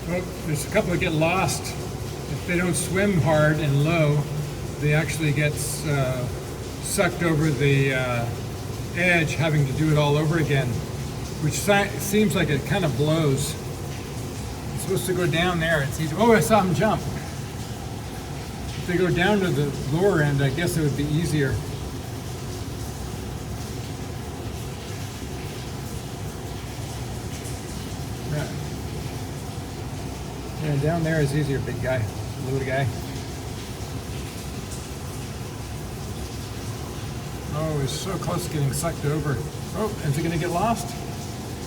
Well, there's a couple that get lost. If they don't swim hard and low, they actually get sucked over the edge, having to do it all over again, which seems like it kind of blows. It's supposed to go down there. It's easy. Oh, I saw him jump. If they go down to the lower end, I guess it would be easier. Yeah, down there is easier, big guy, little guy. Oh, he's so close to getting sucked over. Oh, is he going to get lost?